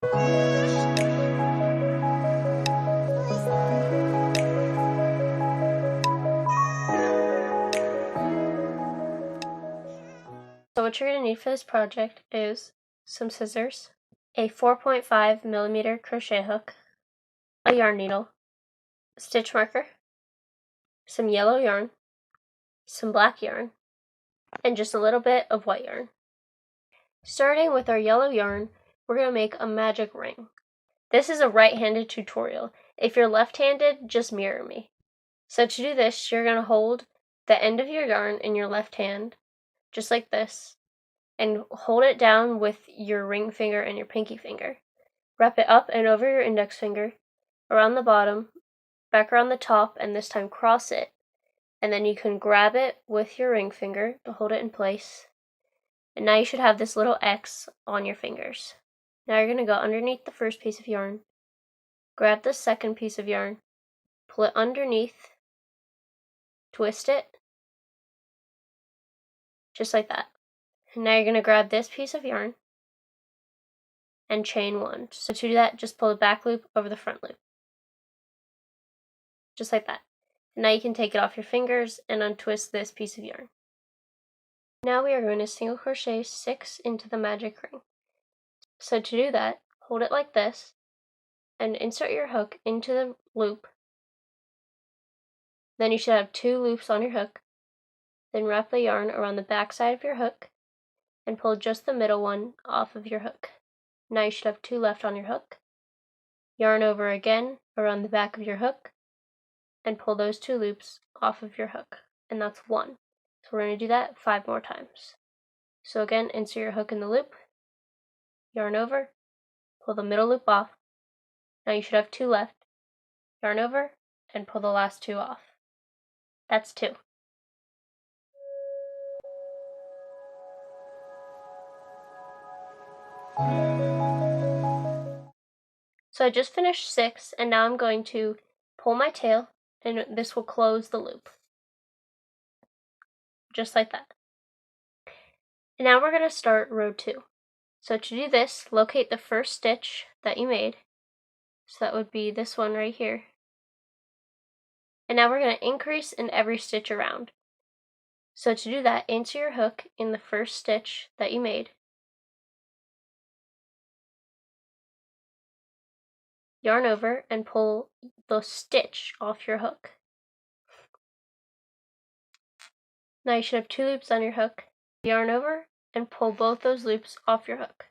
So what you're going to need for this project is some scissors, a 4.5mm crochet hook, a yarn needle, a stitch marker, some yellow yarn, some black yarn, and just a little bit of white yarn. Starting with our yellow yarn, we're going to make a magic ring. This is a right-handed tutorial. If you're left-handed, just mirror me. So to do this, you're going to hold the end of your yarn in your left hand, just like this, and hold it down with your ring finger and your pinky finger. Wrap it up and over your index finger, around the bottom, back around the top, and this time cross it. And then you can grab it with your ring finger to hold it in place. And now you should have this little X on your fingers. Now you're going to go underneath the first piece of yarn, grab the second piece of yarn, pull it underneath, twist it, just like that. And now you're going to grab this piece of yarn and chain one. So to do that, just pull the back loop over the front loop, just like that. And now you can take it off your fingers and untwist this piece of yarn. Now we are going to single crochet 6 into the magic ring. So to do that, hold it like this and insert your hook into the loop. Then you should have 2 loops on your hook. Then wrap the yarn around the back side of your hook and pull just the middle one off of your hook. Now you should have 2 left on your hook. Yarn over again around the back of your hook and pull those 2 loops off of your hook. And that's 1. So we're going to do that 5 more times. So again, insert your hook in the loop, yarn over, pull the middle loop off. Now you should have 2 left. Yarn over and pull the last 2 off. That's 2. So I just finished 6, and now I'm going to pull my tail, and this will close the loop. Just like that. And now we're going to start row 2. So to do this, locate the first stitch that you made. So that would be this one right here. And now we're going to increase in every stitch around. So to do that, insert your hook in the first stitch that you made. Yarn over and pull the stitch off your hook. Now you should have 2 loops on your hook. Yarn over and pull both those loops off your hook.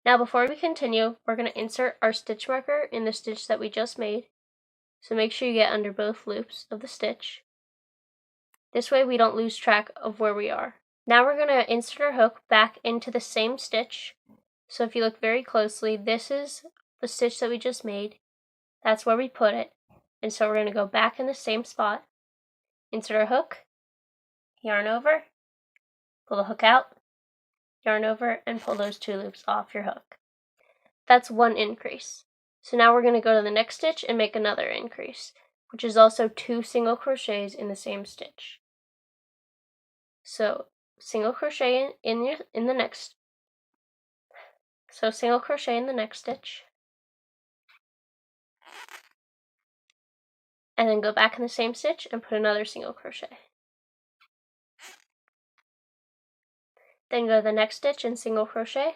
Now before we continue, we're going to insert our stitch marker in the stitch that we just made. So make sure you get under both loops of the stitch. This way we don't lose track of where we are. Now we're going to insert our hook back into the same stitch. So if you look very closely, this is the stitch that we just made. That's where we put it. And so we're going to go back in the same spot, insert our hook, yarn over, pull the hook out, yarn over, and pull those 2 loops off your hook. That's 1 increase. So now we're going to go to the next stitch and make another increase, which is also 2 single crochets in the same stitch. So single crochet in the next. So single crochet in the next stitch. And then go back in the same stitch and put another single crochet. Then go to the next stitch and single crochet.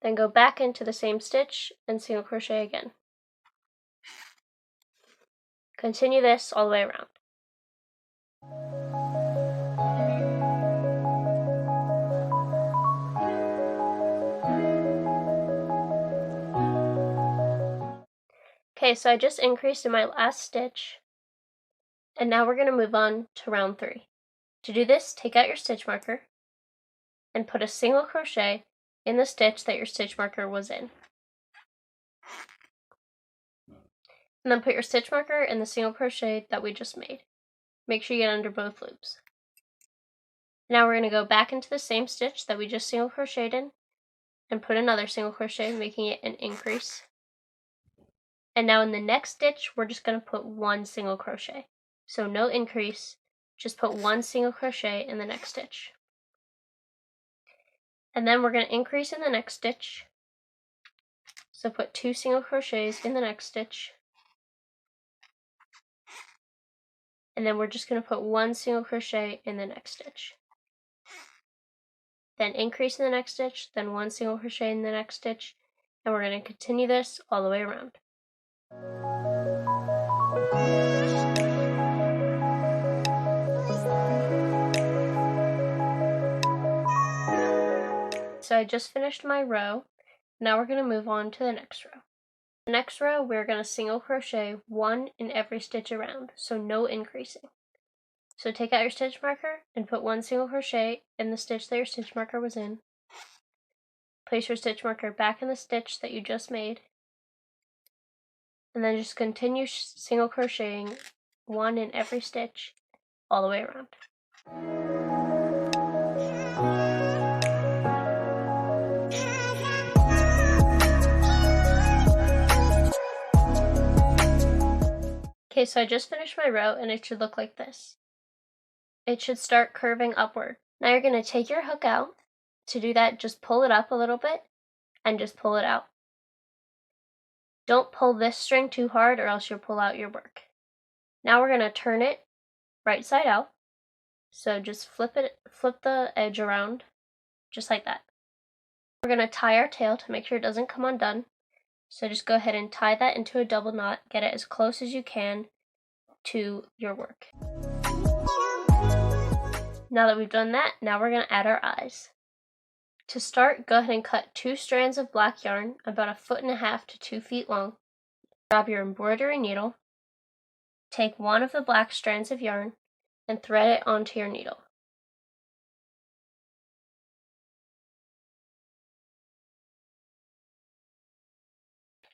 Then go back into the same stitch and single crochet again. Continue this all the way around. Okay, so I just increased in my last stitch, and now we're going to move on to round 3. To do this, take out your stitch marker and put a single crochet in the stitch that your stitch marker was in. And then put your stitch marker in the single crochet that we just made. Make sure you get under both loops. Now we're going to go back into the same stitch that we just single crocheted in and put another single crochet, making it an increase. And now in the next stitch, we're just going to put 1 single crochet. So no increase, just put 1 single crochet in the next stitch. And then we're going to increase in the next stitch. So put 2 single crochets in the next stitch. And then we're just going to put 1 single crochet in the next stitch. Then increase in the next stitch, then 1 single crochet in the next stitch, and we're going to continue this all the way around. So I just finished my row. Now we're going to move on to the next row. The next row, we're going to single crochet 1 in every stitch around, so no increasing. So take out your stitch marker and put 1 single crochet in the stitch that your stitch marker was in. Place your stitch marker back in the stitch that you just made, and then just continue single crocheting 1 in every stitch all the way around. Okay, so I just finished my row and it should look like this. It should start curving upward. Now you're going to take your hook out. To do that, just pull it up a little bit and just pull it out. Don't pull this string too hard or else you'll pull out your work. Now we're going to turn it right side out. So just flip the edge around, just like that. We're going to tie our tail to make sure it doesn't come undone. So just go ahead and tie that into a double knot, get it as close as you can to your work. Now that we've done that, now we're going to add our eyes. To start, go ahead and cut 2 strands of black yarn about 1.5 feet to 2 feet long. Grab your embroidery needle, take one of the black strands of yarn, and thread it onto your needle.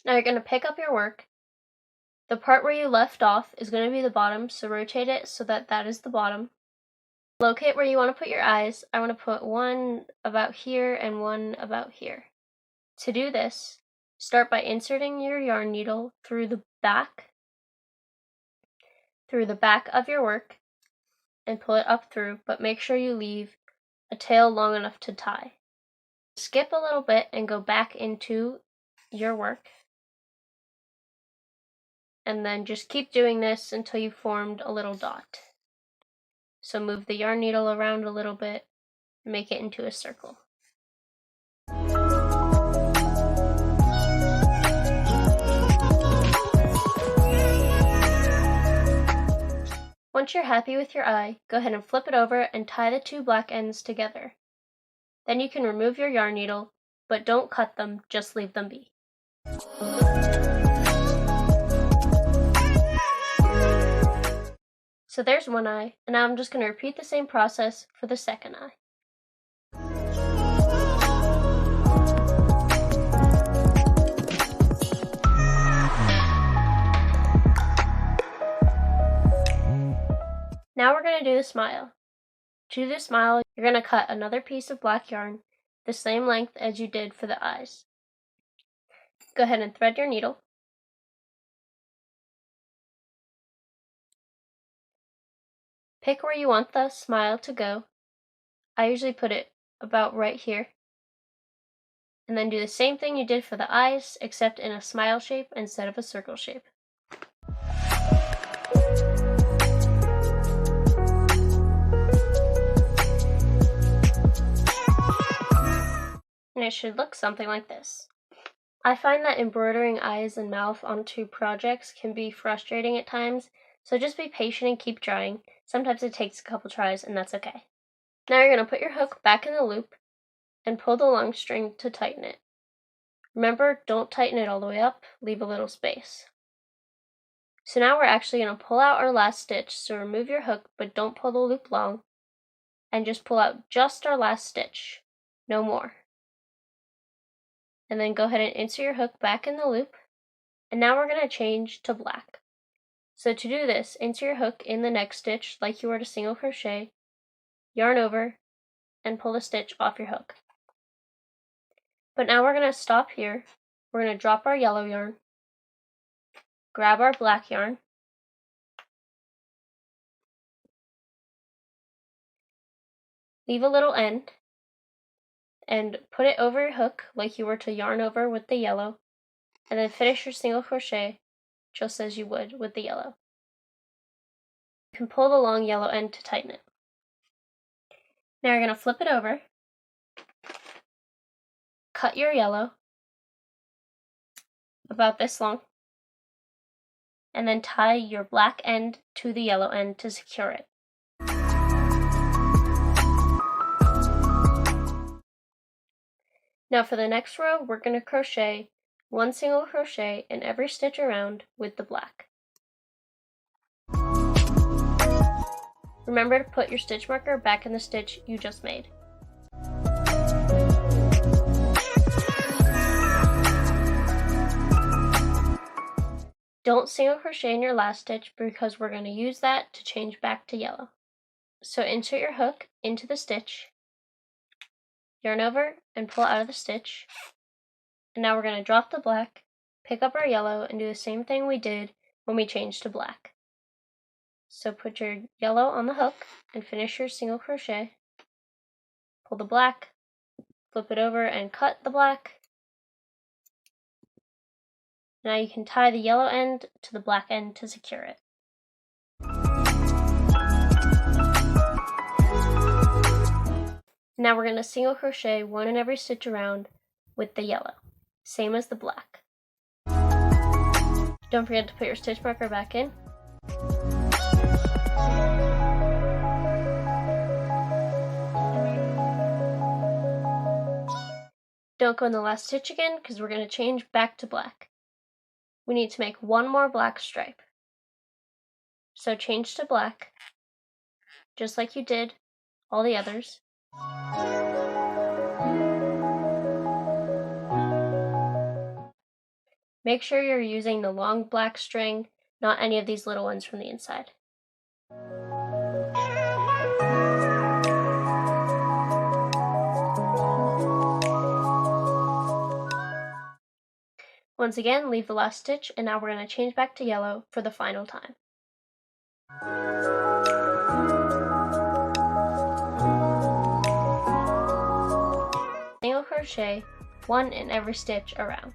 Now you're going to pick up your work. The part where you left off is going to be the bottom, so rotate it so that that is the bottom. Locate where you want to put your eyes. I want to put one about here and one about here. To do this, start by inserting your yarn needle through the back of your work and pull it up through, but make sure you leave a tail long enough to tie. Skip a little bit and go back into your work. And then just keep doing this until you've formed a little dot. So move the yarn needle around a little bit, make it into a circle. Once you're happy with your eye, go ahead and flip it over and tie the 2 black ends together. Then you can remove your yarn needle, but don't cut them, just leave them be. So there's one eye, and now I'm just going to repeat the same process for the second eye. Now we're going to do the smile. To do the smile, you're going to cut another piece of black yarn, the same length as you did for the eyes. Go ahead and thread your needle. Pick where you want the smile to go. I usually put it about right here. And then do the same thing you did for the eyes, except in a smile shape instead of a circle shape. And it should look something like this. I find that embroidering eyes and mouth onto projects can be frustrating at times, so just be patient and keep trying. Sometimes it takes a couple tries, and that's okay. Now you're going to put your hook back in the loop and pull the long string to tighten it. Remember, don't tighten it all the way up, leave a little space. So now we're actually going to pull out our last stitch, so remove your hook, but don't pull the loop long, and just pull out just our last stitch, no more. And then go ahead and insert your hook back in the loop, and now we're going to change to black. So to do this, insert your hook in the next stitch like you were to single crochet, yarn over, and pull the stitch off your hook. But now we're going to stop here. We're going to drop our yellow yarn, grab our black yarn, leave a little end, and put it over your hook like you were to yarn over with the yellow, and then finish your single crochet just as you would with the yellow. You can pull the long yellow end to tighten it. Now you're going to flip it over, cut your yellow about this long, and then tie your black end to the yellow end to secure it. Now for the next row, we're going to crochet 1 single crochet in every stitch around with the black. Remember to put your stitch marker back in the stitch you just made. Don't single crochet in your last stitch because we're going to use that to change back to yellow. So insert your hook into the stitch, yarn over and pull out of the stitch, and now we're going to drop the black, pick up our yellow, and do the same thing we did when we changed to black. So put your yellow on the hook and finish your single crochet, pull the black, flip it over and cut the black. Now you can tie the yellow end to the black end to secure it. Now we're going to single crochet 1 in every stitch around with the yellow, same as the black. Don't forget to put your stitch marker back in. Don't go in the last stitch again because we're going to change back to black. We need to make 1 more black stripe. So change to black, just like you did all the others. Make sure you're using the long black string, not any of these little ones from the inside. Once again, leave the last stitch, and now we're going to change back to yellow for the final time. Single crochet 1 in every stitch around.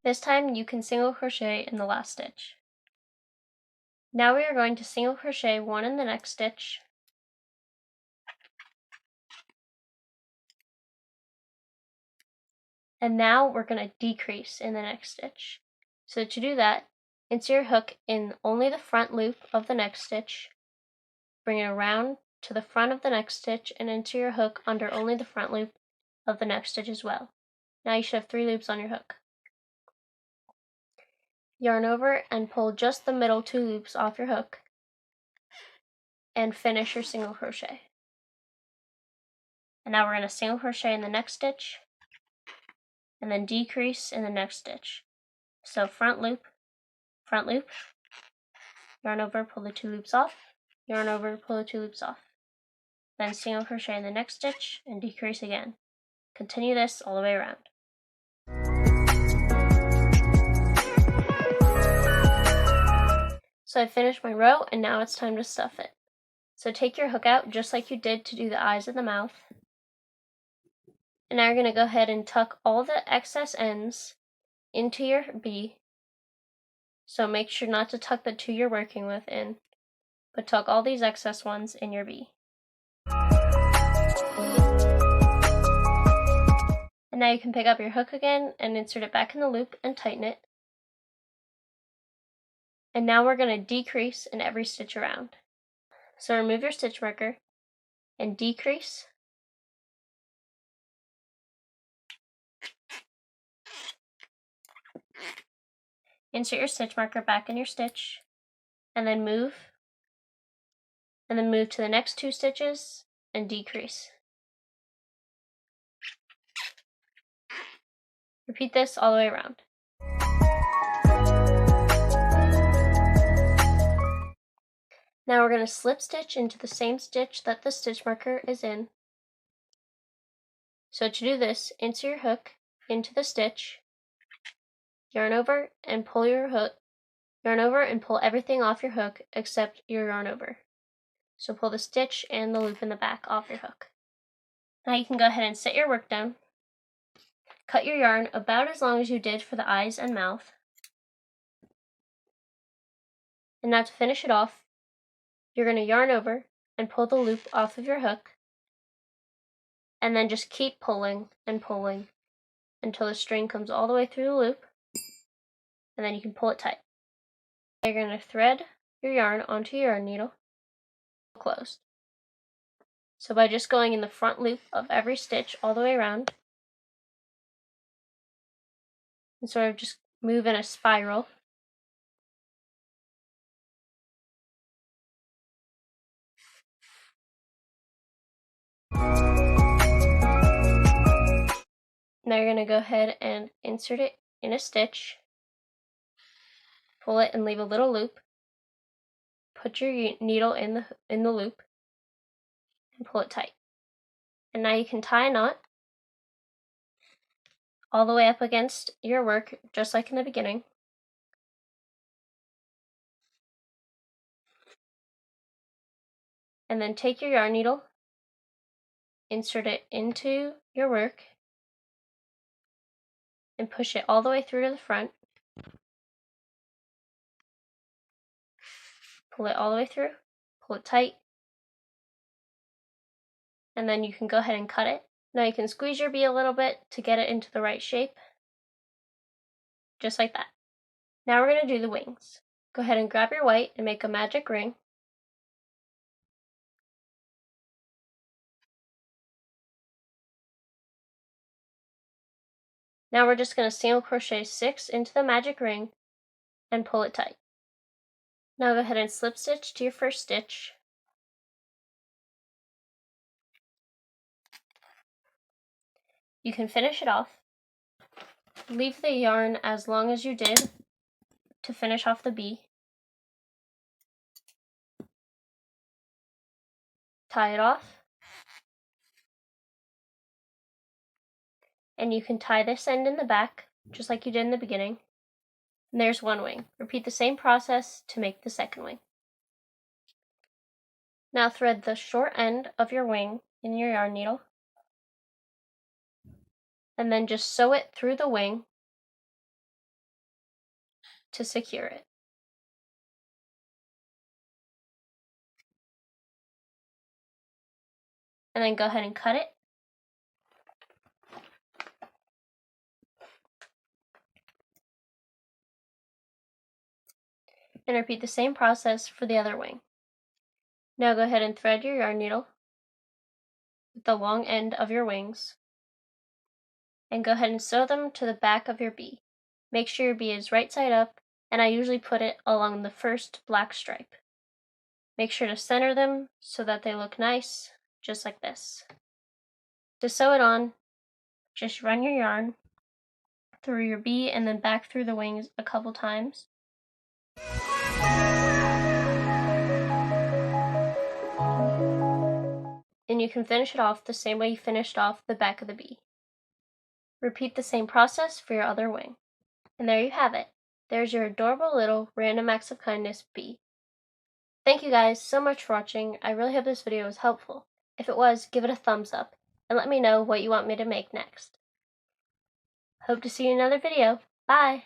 This time you can single crochet in the last stitch. Now we are going to single crochet 1 in the next stitch, and now we're going to decrease in the next stitch. So to do that, insert your hook in only the front loop of the next stitch, bring it around to the front of the next stitch, and insert your hook under only the front loop of the next stitch as well. Now you should have 3 loops on your hook. Yarn over and pull just the middle 2 loops off your hook, and finish your single crochet. And now we're going to single crochet in the next stitch, and then decrease in the next stitch. So front loop, yarn over, pull the 2 loops off, yarn over, pull the 2 loops off. Then single crochet in the next stitch and decrease again. Continue this all the way around. So I finished my row, and now it's time to stuff it. So take your hook out just like you did to do the eyes and the mouth. And now you're going to go ahead and tuck all the excess ends into your bee. So make sure not to tuck the 2 you're working with in, but tuck all these excess ones in your bee. And now you can pick up your hook again and insert it back in the loop and tighten it. And now we're going to decrease in every stitch around. So remove your stitch marker and decrease. Insert your stitch marker back in your stitch, and then move to the next 2 stitches and decrease. Repeat this all the way around. Now we're going to slip stitch into the same stitch that the stitch marker is in. So to do this, insert your hook into the stitch, yarn over and pull your Yarn over and pull everything off your hook except your yarn over. So pull the stitch and the loop in the back off your hook. Now you can go ahead and set your work down. Cut your yarn about as long as you did for the eyes and mouth. And now to finish it off, you're going to yarn over and pull the loop off of your hook, and then just keep pulling and pulling until the string comes all the way through the loop, and then you can pull it tight. You're going to thread your yarn onto your yarn needle closed. So by just going in the front loop of every stitch all the way around, and sort of just move in a spiral, now you're going to go ahead and insert it in a stitch, pull it and leave a little loop, put your needle in the loop, and pull it tight. And now you can tie a knot all the way up against your work, just like in the beginning. And then take your yarn needle, insert it into your work, and push it all the way through to the front. Pull it all the way through, pull it tight, and then you can go ahead and cut it. Now you can squeeze your bee a little bit to get it into the right shape, just like that. Now we're going to do the wings. Go ahead and grab your white and make a magic ring. Now we're just going to single crochet 6 into the magic ring and pull it tight. Now go ahead and slip stitch to your first stitch. You can finish it off. Leave the yarn as long as you did to finish off the bee. Tie it off. And you can tie this end in the back, just like you did in the beginning. And there's one wing. Repeat the same process to make the second wing. Now thread the short end of your wing in your yarn needle, and then just sew it through the wing to secure it. And then go ahead and cut it. And repeat the same process for the other wing. Now go ahead and thread your yarn needle with the long end of your wings, and go ahead and sew them to the back of your bee. Make sure your bee is right side up, and I usually put it along the first black stripe. Make sure to center them so that they look nice, just like this. To sew it on, just run your yarn through your bee and then back through the wings a couple times. And you can finish it off the same way you finished off the back of the bee. Repeat the same process for your other wing. And there you have it. There's your adorable little random acts of kindness bee. Thank you guys so much for watching. I really hope this video was helpful. If it was, give it a thumbs up and let me know what you want me to make next. Hope to see you in another video. Bye!